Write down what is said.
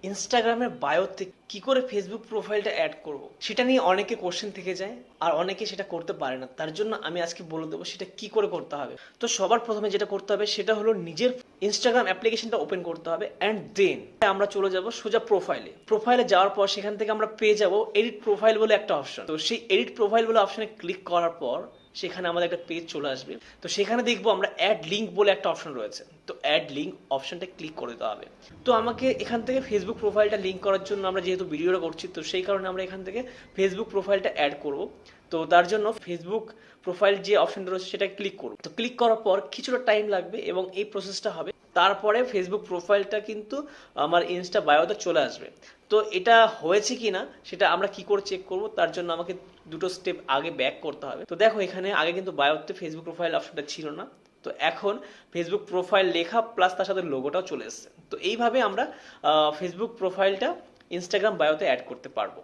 ইনস্টাগ্রামের বায়োতে কি করে ফেসবুক প্রোফাইলটা অ্যাড করব সেটা নিয়ে অনেকে কোশ্চেন থেকে যায় আর অনেকে সেটা করতে পারে না। তার জন্য আমি আজকে বলে দেবো সেটা কি করে করতে হবে। তো সবার প্রথমে যেটা করতে হবে সেটা হলো নিজের ইনস্টাগ্রাম অ্যাপ্লিকেশনটা ওপেন করতে হবে অ্যান্ড দেন আমরা চলে যাব সোজা প্রোফাইলে যাওয়ার পর সেখান থেকে আমরা পেয়ে যাব এডিট প্রোফাইল বলে একটা অপশন। তো সেই এডিট প্রোফাইল বলে অপশনে ক্লিক করার পর সেখানে আমাদের একটা পেজ চলে আসবে। তো সেখানে দেখবো আমরা অ্যাড লিঙ্ক বলে একটা অপশন রয়েছে। তো অ্যাড লিঙ্ক অপশনটা ক্লিক করে দিতে হবে। তো আমাকে এখান থেকে ফেসবুক প্রোফাইলটা লিঙ্ক করার জন্য আমরা যেহেতু ভিডিওটা করছি তো সেই কারণে আমরা এখান থেকে ফেসবুক প্রোফাইলটা অ্যাড করব। তো তার জন্য ফেসবুক প্রোফাইল যে অপশনটা রয়েছে সেটা ক্লিক করব। তো ক্লিক করার পর কিছুটা টাইম লাগবে এবং এই প্রসেসটা হবে। তারপরে ফেসবুক প্রোফাইলটা কিন্তু আমার ইনস্টা বায়োতে চলে আসবে। তো এটা হয়েছে কি না সেটা আমরা কি করে চেক করব, তার জন্য আমাকে দুটো স্টেপ আগে ব্যাক করতে হবে। তো দেখো এখানে আগে কিন্তু বায়োতে ফেসবুক প্রোফাইল অপশনটা ছিল না। তো এখন ফেসবুক প্রোফাইল লেখা প্লাস তার সাথে লোগোটাও চলে এসেছে। তো এইভাবে আমরা ফেসবুক প্রোফাইলটা ইনস্টাগ্রাম বায়োতে অ্যাড করতে পারবো।